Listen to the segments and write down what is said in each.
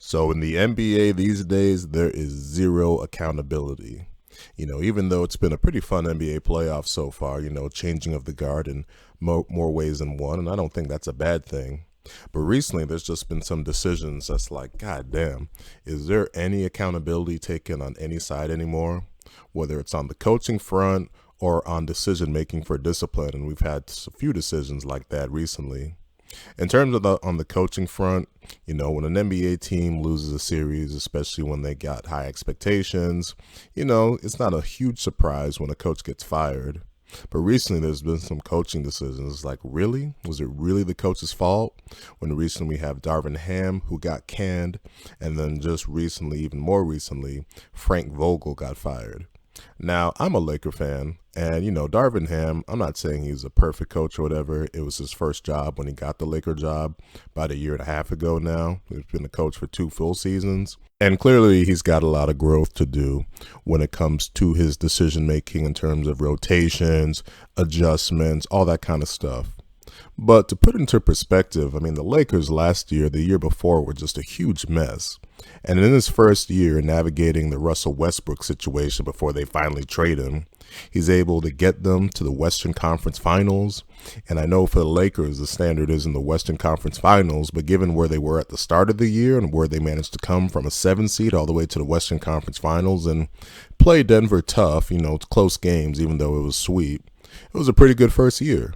So in the NBA these days, there is zero accountability. Even though it's been a pretty fun NBA playoff so far, changing of the guard in more ways than one, and I don't think that's a bad thing. But recently, there's just been some decisions that's like, God damn, is there any accountability taken on any side anymore? Whether it's on the coaching front or on decision making for discipline, and we've had a few decisions like that recently. In terms of on the coaching front, when an NBA team loses a series, especially when they got high expectations, it's not a huge surprise when a coach gets fired. But recently, there's been some coaching decisions. It's like, really? Was it really the coach's fault? When recently we have Darvin Hamm, who got canned, and then just recently, even more recently, Frank Vogel got fired. Now, I'm a Laker fan, and Darvin Ham, I'm not saying he's a perfect coach or whatever. It was his first job when he got the Laker job about a year and a half ago now. He's been a coach for 2 full seasons. And clearly, he's got a lot of growth to do when it comes to his decision making in terms of rotations, adjustments, all that kind of stuff. But to put into perspective, the Lakers last year, the year before, were just a huge mess. And in his first year navigating the Russell Westbrook situation before they finally trade him, he's able to get them to the Western Conference Finals. And I know for the Lakers, the standard is in the Western Conference Finals, but given where they were at the start of the year and where they managed to come from a 7 seed all the way to the Western Conference Finals and play Denver tough, close games, even though it was sweep, it was a pretty good first year.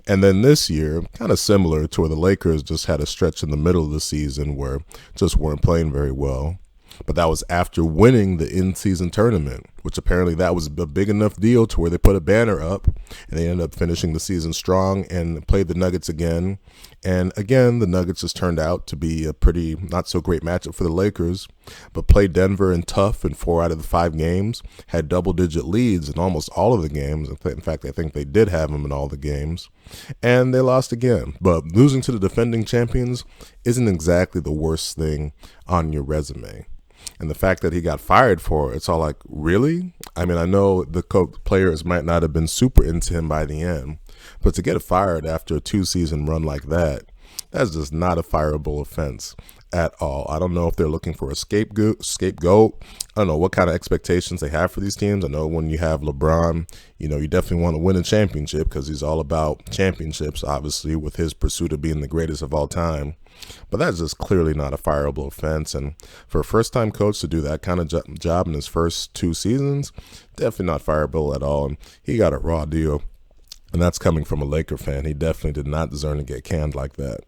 And then this year, kind of similar to where the Lakers just had a stretch in the middle of the season where just weren't playing very well. But that was after winning the in-season tournament, which apparently that was a big enough deal to where they put a banner up and they ended up finishing the season strong and played the Nuggets again. And again, the Nuggets just turned out to be a pretty not so great matchup for the Lakers, but played Denver in tough in 4 out of the 5 games, had double-digit leads in almost all of the games. In fact, I think they did have them in all the games. And they lost again. But losing to the defending champions isn't exactly the worst thing on your resume. And the fact that he got fired for it, it's all like, really? I know the players might not have been super into him by the end, but to get fired after a 2-season run like that, that's just not a fireable offense at all. I don't know if they're looking for a scapegoat. I don't know what kind of expectations they have for these teams. I know when you have LeBron, you definitely want to win a championship because he's all about championships, obviously, with his pursuit of being the greatest of all time. But that's just clearly not a fireable offense. And for a first-time coach to do that kind of job in his first 2 seasons, definitely not fireable at all. And he got a raw deal. And that's coming from a Laker fan. He definitely did not deserve to get canned like that.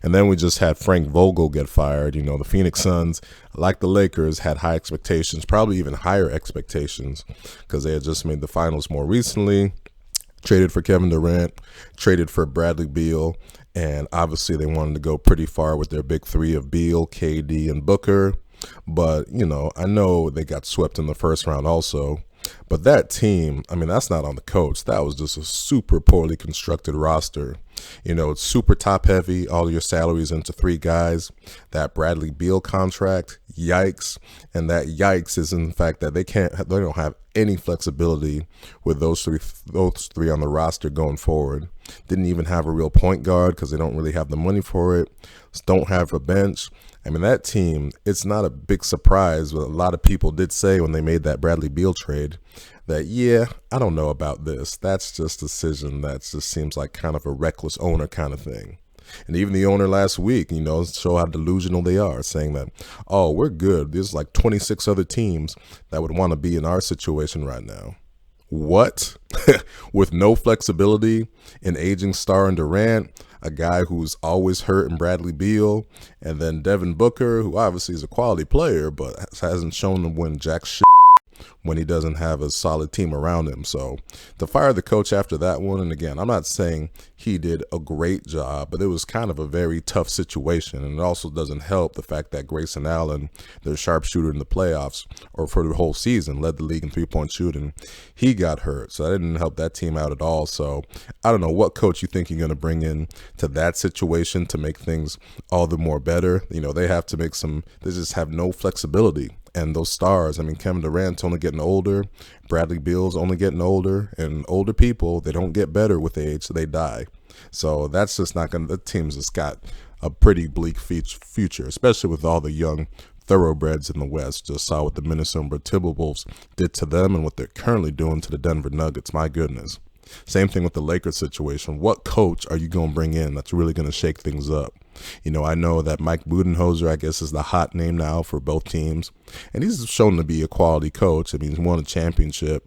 And then we just had Frank Vogel get fired. The Phoenix Suns, like the Lakers, had high expectations, probably even higher expectations because they had just made the finals more recently, traded for Kevin Durant, traded for Bradley Beal, and obviously they wanted to go pretty far with their big 3 of Beal, KD, and Booker. But, I know they got swept in the first round also. But that team, that's not on the coach. That was just a super poorly constructed roster. It's super top heavy, all your salaries into 3 guys. That Bradley Beal contract, yikes. And that yikes is in the fact that they don't have any flexibility with those three on the roster going forward. Didn't even have a real point guard because they don't really have the money for it. Don't have a bench. That team, it's not a big surprise, but a lot of people did say when they made that Bradley Beal trade that, yeah, I don't know about this. That's just a decision that just seems like kind of a reckless owner kind of thing. And even the owner last week, show how delusional they are, saying that, oh, we're good. There's like 26 other teams that would want to be in our situation right now. What? With no flexibility, an aging star in Durant, a guy who's always hurt in Bradley Beal, and then Devin Booker, who obviously is a quality player, but hasn't shown to win jack shit when he doesn't have a solid team around him. So to fire the coach after that one, and again, I'm not saying he did a great job, but it was kind of a very tough situation. And it also doesn't help the fact that Grayson Allen, their sharpshooter in the playoffs, or for the whole season, led the league in 3-point shooting. He got hurt, so that didn't help that team out at all. So I don't know what coach you think you're going to bring in to that situation to make things all the more better. They have to make they just have no flexibility. And those stars, Kevin Durant's only getting older, Bradley Beal's only getting older, and older people, they don't get better with age, so they die. So that's just not going to, the team's just got a pretty bleak future, especially with all the young thoroughbreds in the West. Just saw what the Minnesota Timberwolves did to them and what they're currently doing to the Denver Nuggets. My goodness. Same thing with the Lakers situation. What coach are you going to bring in that's really going to shake things up? I know that Mike Budenholzer, I guess, is the hot name now for both teams. And he's shown to be a quality coach. I mean, he's won a championship.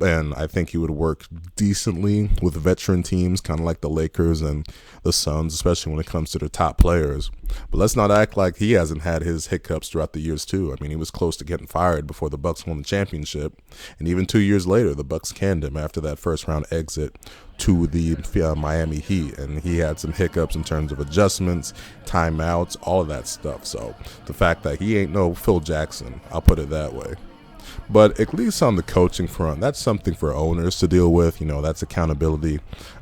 And I think he would work decently with veteran teams, kind of like the Lakers and the Suns, especially when it comes to their top players. But let's not act like he hasn't had his hiccups throughout the years, too. I mean, he was close to getting fired before the Bucks won the championship. And even 2 years later, the Bucks canned him after that first-round exit to the Miami Heat, and he had some hiccups in terms of adjustments, timeouts, all of that stuff. So the fact that he ain't no Phil Jackson, I'll put it that way. But at least on the coaching front, that's something for owners to deal with. That's accountability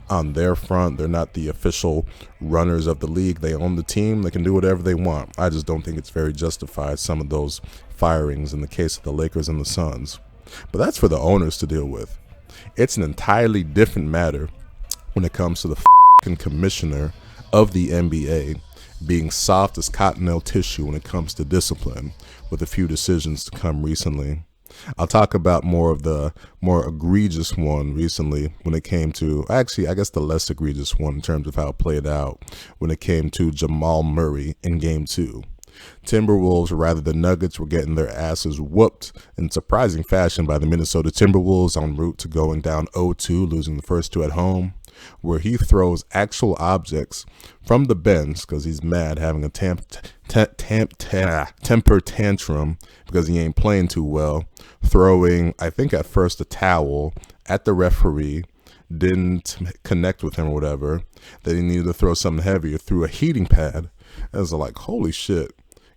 on their front. They're not the official runners of the league. They own the team. They can do whatever they want. I just don't think it's very justified, some of those firings in the case of the Lakers and the Suns. But that's for the owners to deal with. It's an entirely different matter when it comes to the commissioner of the NBA being soft as cottonelle tissue when it comes to discipline, with a few decisions to come recently. I'll talk about more of the more egregious one recently when it came to, actually, I guess the less egregious one in terms of how it played out when it came to Jamal Murray in Game 2. Timberwolves, or rather the Nuggets, were getting their asses whooped in surprising fashion by the Minnesota Timberwolves en route to going down 0-2, losing the first two at home, where he throws actual objects from the bench because he's mad, having a temper tantrum because he ain't playing too well, throwing, I think at first, a towel at the referee, didn't connect with him or whatever, that he needed to throw something heavier, threw a heating pad. And it's like, holy shit.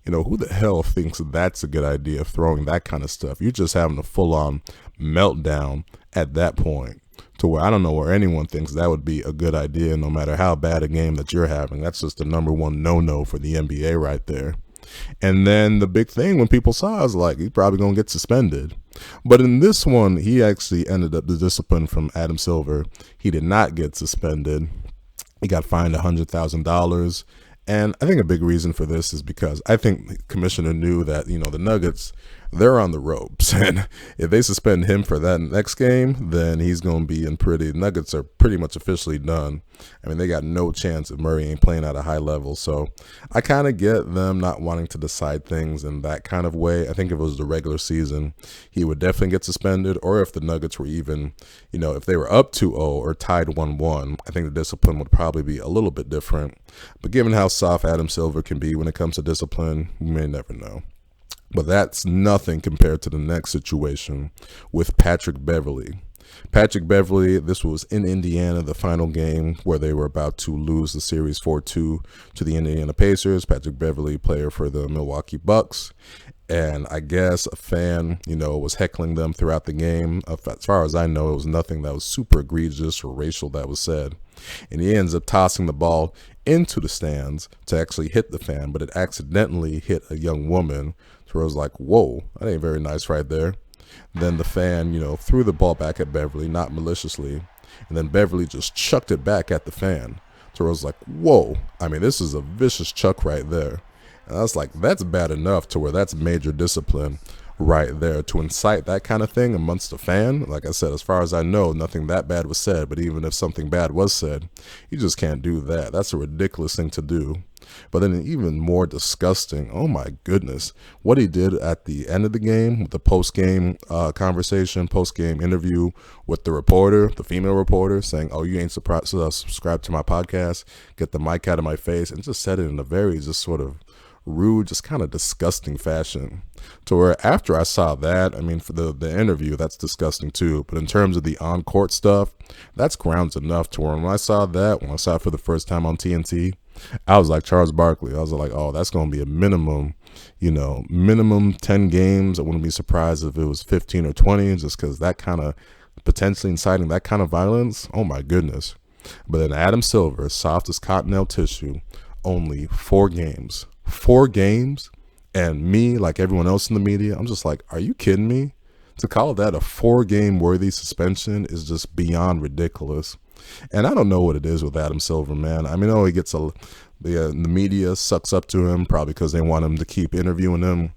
Who the hell thinks that's a good idea, throwing that kind of stuff? You're just having a full-on meltdown at that point, to where I don't know where anyone thinks that would be a good idea, no matter how bad a game that you're having. That's just the number one no-no for the NBA right there. And then the big thing when people saw, I was like, he's probably going to get suspended. But in this one, he actually ended up the discipline from Adam Silver. He did not get suspended. He got fined $100,000. And I think a big reason for this is because I think the commissioner knew that, the Nuggets, they're on the ropes. And if they suspend him for that next game, then he's going to be in the Nuggets are pretty much officially done. I mean, they got no chance if Murray ain't playing at a high level. So I kind of get them not wanting to decide things in that kind of way. I think if it was the regular season, he would definitely get suspended. Or if the Nuggets were even, if they were up 2-0 or tied 1-1, I think the discipline would probably be a little bit different. But given how soft Adam Silver can be when it comes to discipline, we may never know. But that's nothing compared to the next situation with Patrick Beverly. Patrick Beverly, this was in Indiana, the final game where they were about to lose the series 4-2 to the Indiana Pacers. Patrick Beverly, player for the Milwaukee Bucks. And I guess a fan, was heckling them throughout the game. As far as I know, it was nothing that was super egregious or racial that was said. And he ends up tossing the ball into the stands to actually hit the fan, but it accidentally hit a young woman. So I was like, whoa, that ain't very nice right there. Then the fan, threw the ball back at Beverly, not maliciously. And then Beverly just chucked it back at the fan. So I was like, whoa, I mean, this is a vicious chuck right there. And I was like, that's bad enough to where that's major discipline right there. To incite that kind of thing amongst a fan, like I said, as far as I know, nothing that bad was said. But even if something bad was said, you just can't do that. That's a ridiculous thing to do. But then even more disgusting, oh my goodness, what he did at the end of the game with the post-game conversation, post-game interview with the reporter, the female reporter, saying, oh, you ain't subscribed to my podcast, get the mic out of my face, and just said it in a very just sort of rude, just kind of disgusting fashion. To where after I saw that, I mean, for the interview, that's disgusting too. But in terms of the on-court stuff, that's grounds enough to where when I saw it for the first time on TNT, I was like Charles Barkley. I was like, oh, that's going to be a minimum 10 games. I wouldn't be surprised if it was 15 or 20, just because that kind of potentially inciting that kind of violence. Oh my goodness. But then Adam Silver, soft as cottonelle tissue, only 4 games. 4 games. And me, like everyone else in the media, I'm just like, are you kidding me? To call that a 4-game worthy suspension is just beyond ridiculous. And I don't know what it is with Adam Silver, man. I mean, he gets The media sucks up to him probably because they want him to keep interviewing him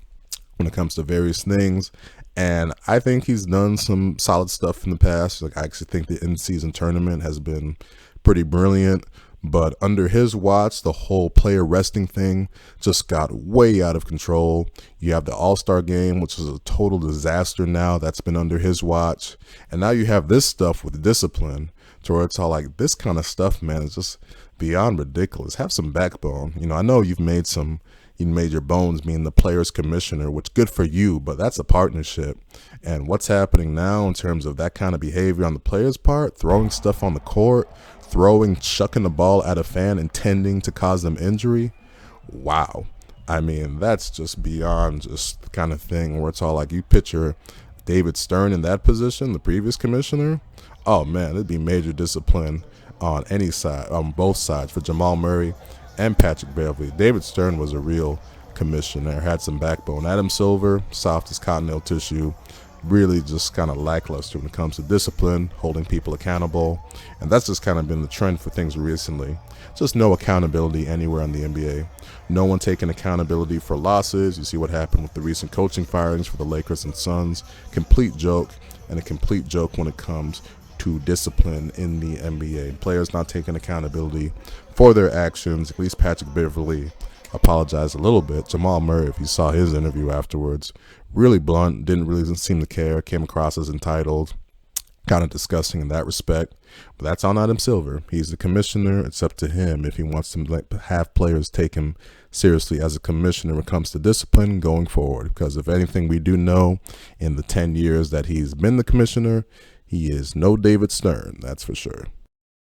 when it comes to various things. And I think he's done some solid stuff in the past. Like, I actually think the in-season tournament has been pretty brilliant. But under his watch, the whole player resting thing just got way out of control. You have the All-Star game, which is a total disaster now. That's been under his watch. And now you have this stuff with discipline, to where it's all like, this kind of stuff, man, is just beyond ridiculous. Have some backbone. You know, I know you made your bones being the players commissioner, which good for you, but that's a partnership. And what's happening now in terms of that kind of behavior on the players' part, throwing stuff on the court, chucking the ball at a fan, intending to cause them injury. Wow. I mean, that's just beyond just the kind of thing where it's all like, you picture David Stern in that position, the previous commissioner. Oh man, it'd be major discipline on any side, on both sides, for Jamal Murray and Patrick Beverly. David Stern was a real commissioner, had some backbone. Adam Silver, soft as cottontail tissue, really just kind of lackluster when it comes to discipline, holding people accountable. And that's just kind of been the trend for things recently. Just no accountability anywhere in the NBA. No one taking accountability for losses. You see what happened with the recent coaching firings for the Lakers and Suns. Complete joke, and a complete joke when it comes to discipline in the NBA. Players not taking accountability for their actions. At least Patrick Beverly apologized a little bit. Jamal Murray, if you saw his interview afterwards, really blunt, didn't really seem to care, came across as entitled, kind of disgusting in that respect. But that's on Adam Silver. He's the commissioner. It's up to him if he wants to have players take him seriously as a commissioner when it comes to discipline going forward. Because if anything we do know in the 10 years that he's been the commissioner, he is no David Stern, that's for sure.